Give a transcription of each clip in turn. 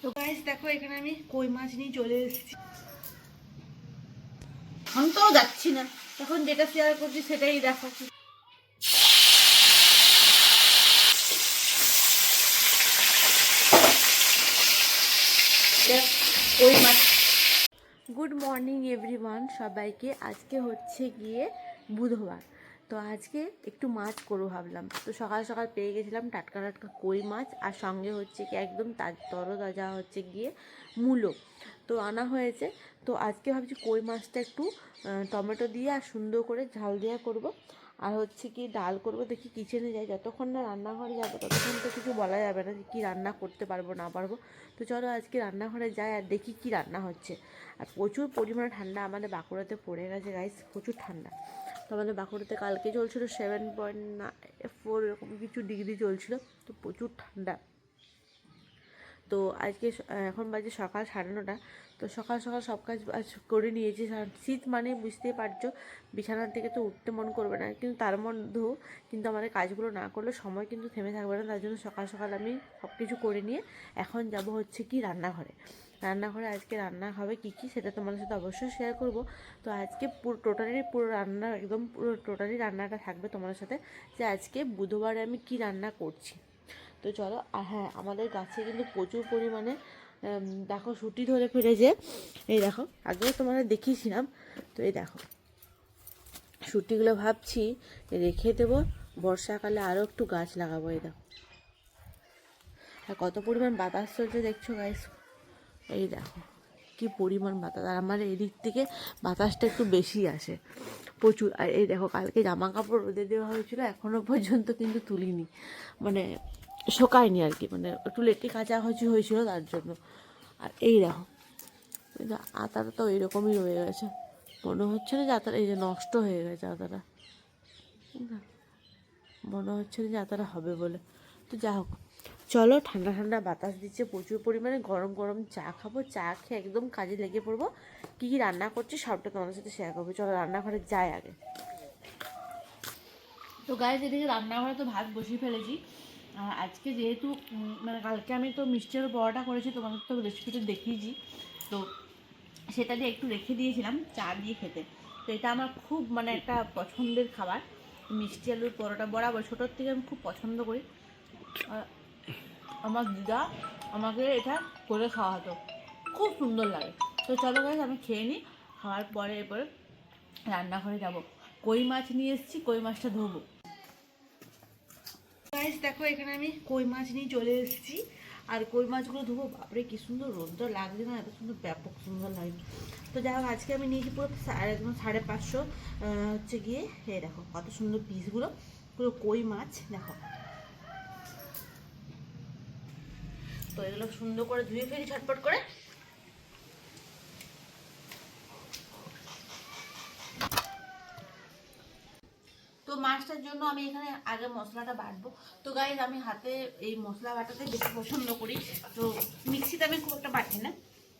তো গাইস দেখো এখানে আমি কই মাছ নিয়ে চলে এসেছি। আমি তো যাচ্ছি না, এখন যেটা শেয়ার করছি সেটাই দেখো। কই মাছ। গুড মর্নিং এভরিওয়ান সবাইকে। আজকে হচ্ছে গিয়ে বুধবার, তো আজকে একটু মাছ করবো ভাবলাম। তো সকাল সকাল পেয়ে গেছিলাম টাটকা টাটকা কই মাছ, আর সঙ্গে হচ্ছে কি একদম তরতাজা হচ্ছে গিয়ে মূলো তো আনা হয়েছে। তো আজকে ভাবছি কই মাছটা একটু টমেটো দিয়ে আর সুন্দর করে ঝাল দেওয়া করব, আর হচ্ছে কি ডাল করব। দেখি কিচেনে যাই, যতক্ষণ না রান্নাঘরে যাবো ততক্ষণ তো কিছু বলা যাবে না যে কী রান্না করতে পারবো না পারবো। তো চলো আজকে রান্নাঘরে যাই আর দেখি কি রান্না হচ্ছে। আর প্রচুর পরিমাণে ঠান্ডা আমাদের বাঁকুড়াতে পড়ে গেছে গাইস, প্রচুর ঠান্ডা। তো আমাদের বাঁকুড়াতে কালকে চলছিল 7.4 এরকম কিছু ডিগ্রি চলছিল, তো প্রচুর ঠান্ডা। তো আজকে এখন বাজে সকাল 9:30। তো সকাল সকাল সব কাজ করে নিয়েছি। শীত মানে বুঝতেই পারছো, বিছানার থেকে তো উঠতে মন করবে না, কিন্তু তার মধ্যেও কিন্তু আমাদের কাজগুলো না করলে সময় কিন্তু থেমে থাকবে না। তার জন্য সকাল সকাল আমি সব কিছু করে নিয়ে এখন যাব হচ্ছে কি রান্নাঘরে আজকে রান্না হবে কী কী সেটা তোমাদের সাথে অবশ্যই শেয়ার করব। তো আজকে পুরো রান্না একদম পুরো টোটালি রান্নাটা থাকবে তোমাদের সাথে, যে আজকে বুধবারে আমি কি রান্না করছি। তো চলো। আর হ্যাঁ, আমাদের গাছে কিন্তু প্রচুর পরিমাণে দেখো শুঁটি ধরে ফেলেছে। এই দেখো, আগেও তোমাদের দেখিয়েছিলাম। তো এই দেখো শুঁটিগুলো ভাবছি রেখে দেবো, বর্ষাকালে আরও একটু গাছ লাগাবো। এই দেখো, আর কত পরিমাণ বাতাস চলছে দেখছো গাইস। এই দেখো কি পরিমাণ বাতাস, আর আমার এদিক থেকে বাতাসটা একটু বেশি আসে প্রচুর। আর এই দেখো, কালকে জামা কাপড় রোদে দেওয়া হয়েছিল, এখনও পর্যন্ত কিন্তু তুলিনি, মানে শোকায়নি আর কি, মানে একটু লেটে কাচা হয়েছিল তার জন্য। আর এই দেখো আতাটা তো এইরকমই রয়ে গেছে, মনে হচ্ছে না যে আতাটা এই যে নষ্ট হয়ে গেছে আতাটা, মনে হচ্ছে না যে আতাটা হবে বলে। তো যা হোক, চলো। ঠান্ডা ঠান্ডা বাতাস দিচ্ছে প্রচুর পরিমাণে, গরম গরম চা খাবো, চা খেয়ে একদম কাজে লেগে পড়বো। কী কী রান্না করছি সবটা তোমাদের সাথে শেয়ার করবো। চলো রান্নাঘরে যাই আগে। তো গায়ে এদিকে রান্নাঘরে তো ভাত বসিয়ে ফেলেছি। আজকে যেহেতু মানে কালকে আমি তো মিষ্টি আলু পরোটা করেছি, তোমাদের তো রেসিপিটা দেখিয়েছি। তো সেটা দিয়ে একটু রেখে দিয়েছিলাম চা দিয়ে খেতে। তো এটা আমার খুব মানে একটা পছন্দের খাবার, মিষ্টি আলুর পরোটা। বরাবর ছোটোর থেকে আমি খুব পছন্দ করি। আমার দিদা আমাকে এটা করে খাওয়াতো, খুব সুন্দর লাগে। তো চলো গাইস, আমি খেয়ে নিই, খাওয়ার পরে এরপরে রান্নাঘরে যাব। কই মাছ নিয়ে এসেছি, কই মাছটা ধোবো। গাইস দেখো এখানে আমি কই মাছ নিয়ে চলে এসেছি, আর কই মাছগুলো ধোবো। বাপরে কি সুন্দর রোদ্র লাগছে না, এত সুন্দর, ব্যাপক সুন্দর লাগে। তো যাই হোক, আজকে আমি নিয়েছি পুরো একদম 550 হচ্ছে গিয়ে। এই দেখো কত সুন্দর পিসগুলো, পুরো কই মাছ দেখো। তো এগুলো সুন্দর করে ধুয়ে ফেলি ঝটপট করে। তো মাছটার জন্য আমি এখানে আগে মশলাটা বাটবো। তো গাইজ আমি হাতে এই মশলা বাটাতে বেশি পছন্দ করি, তো মিক্সিতে আমি খুব একটা বাটি না,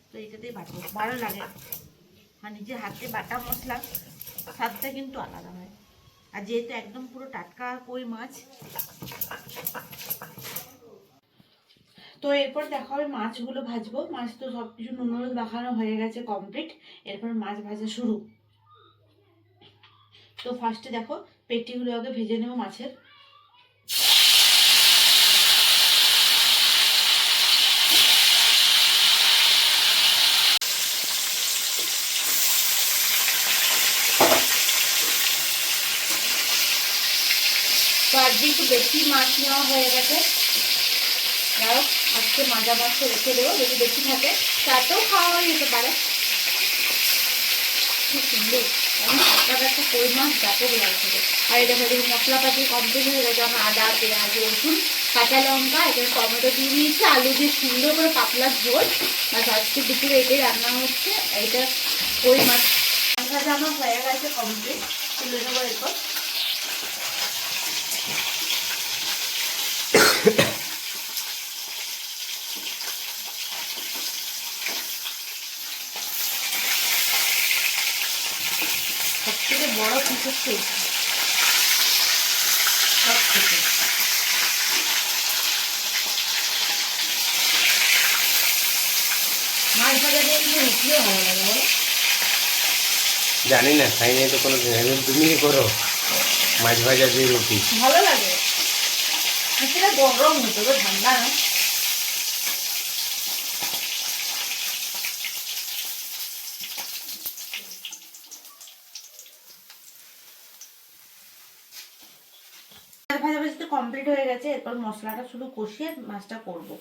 তো এইটাতেই বাটবো, ভালো লাগে। আর নিজের হাতে বাটা মশলা স্বাদটা কিন্তু আলাদা হয়। আর যেহেতু একদম পুরো টাটকা কই মাছ, তো এরপর দেখো আমি মাছগুলো ভাজবো। মাছ তো সব কিছু নুন হলুদ মাখানো হয়ে গেছে কমপ্লিট, এরপর মাছ ভাজা শুরু। তো ফার্স্টে দেখো পেটিগুলো আগে ভেজে নেবো মাছের। তো আজকে একটু বেশি মাছ নেওয়া হয়ে গেছে, যাই আজকে মাজা মাছটা রেখে দেবো, যদি বেশি থাকে তাতেও খাওয়া হয়ে যেতে পারে। খুব সুন্দর, আমি আপনার একটা কই মাছ ব্যাপক লাগছিল। আর এটা দেখো মশলাপাতি কমপ্লিট হয়ে গেছে। আমার আদা পেঁয়াজ রসুন কাঁচা লঙ্কা, এখানে টমেটো দিয়ে দিয়েছি, আলু দিয়ে সুন্দর করে পাতলা ঝোল। আর আজকে দুপুরে এটাই রান্না হচ্ছে। এইটা কই মাছ ভাজা আমার হয়ে গেছে কমপ্লিট, তুলে নেবো এরপর। সবথেকে বড় পিস হচ্ছে সব থেকে। মাছ ভাজা দিয়ে কিন্তু রুটিও ভালো লাগে বলো? জানি না, খাই নাই তো কোনো দিন। এখন তুমি কি করো মাছ ভাজা দিয়ে রুটি? ভালো লাগে। সেটা গরম হতো, তো ঠান্ডা না। ভাজাভাজি তো কমপ্লিট হয়ে গেছে, এরপর মশলাটা শুধু কষিয়ে মাছটা করবো।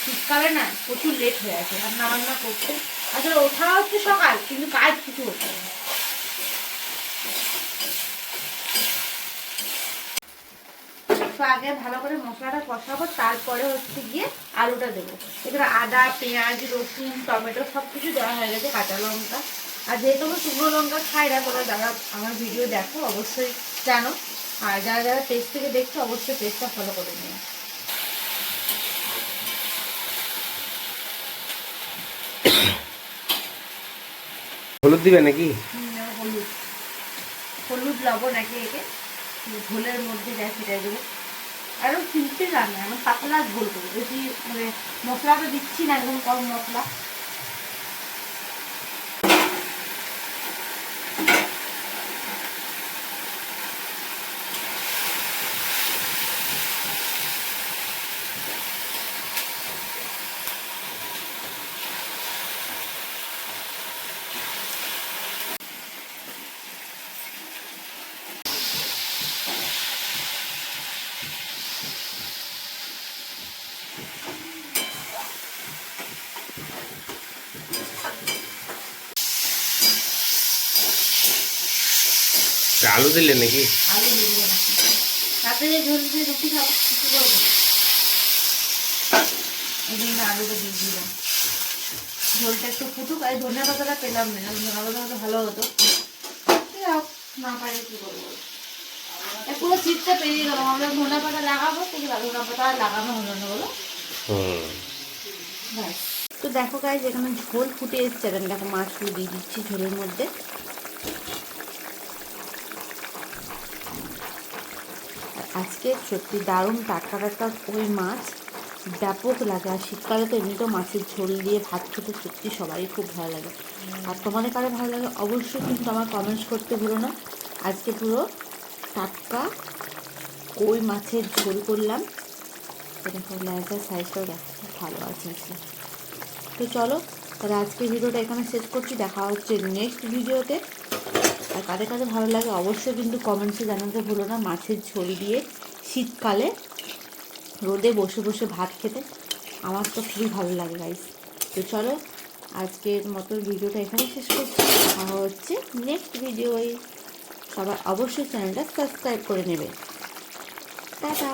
শীতকালে না প্রচুর লেট হয়ে আছে রান্না বান্না করতে। আসলে ওঠা হচ্ছে সকাল, কিন্তু কাজ কিছু হচ্ছে না। তো আগে ভালো করে মশলাটা কষাবো, তারপরে হচ্ছে গিয়ে আলুটা দেবো। এখানে আদা, পেঁয়াজ, রসুন, টমেটো সব কিছু দেওয়া হয়ে গেছে, কাঁচা লঙ্কা। আর যেহেতু আমি শুকনো লঙ্কা খাই না, তোমরা যারা আমার ভিডিও দেখো অবশ্যই জানো, আর যারা যারা পেজ থেকে দেখছো অবশ্যই পেজটা ফলো করে নিও। হলুদ দিবে নাকি? হলুদ হলুদ লবণ নাকি একে ঝোলের মধ্যে যা ছিটাই দেবো। আরও সিম্পল রান্না, আমি পাতলা ঝোল করবো, বেশি মানে মশলাটা দিচ্ছি না, একদম কম মশলা। আলু দিলে নাকি? আলু দিয়ে দেবো নাকি, তাতে যে ঝোল দিয়ে রুটি খাবো, কিছু করবো এই জন্য আলুটা দিয়ে দিলাম। ঝোলটা একটু ফুটুক, আর ধনে পাতাটা পেলাম না, ধনে পাতা হলে ভালো হতো। না পারে কি করবো, পুরো শীতটা পেরিয়ে গেল, আমরা ধনে পাতা লাগাবো, ঠিক আছে? ধনে পাতা লাগানো হলো না বলো। তো দেখো গাইস, এখানে ঝোল ফুটে এসছে, আমি দেখো মাছগুলো দিয়ে দিচ্ছি ঝোলের মধ্যে। আজকে সত্যি দারুণ টাটকা টাটকা কই মাছ, ব্যাপক লাগে। আর শীতকালে তো এমনিতেও মাছের ঝোল দিয়ে ভাত খেতে সত্যি সবারই খুব ভালো লাগে। আর তোমাদের কারে ভালো লাগে অবশ্যই কিন্তু আমার কমেন্টস করতে ভুলো না। আজকে পুরো টাটকা কই মাছের ঝোল করলাম, দেখো লেজার সাইজটাও দেখো ভালো আছে। তো চলো তাহলে আজকে ভিডিওটা এখানে শেষ করছি, দেখা হচ্ছে নেক্সট ভিডিওতে। আর কাদের কাদের ভালো লাগে অবশ্যই কিন্তু কমেন্টসে জানাতে ভুলো না। মাছের ঝোল দিয়ে শীতকালে রোদে বসে বসে ভাত খেতে আমার তো খুবই ভালো লাগে গাইস। তো চলো আজকের মতো ভিডিওটা এখানে শেষ করছি, দেখা হচ্ছে নেক্সট ভিডিওয়। সবাই অবশ্যই চ্যানেলটা সাবস্ক্রাইব করে নেবে। টাটা।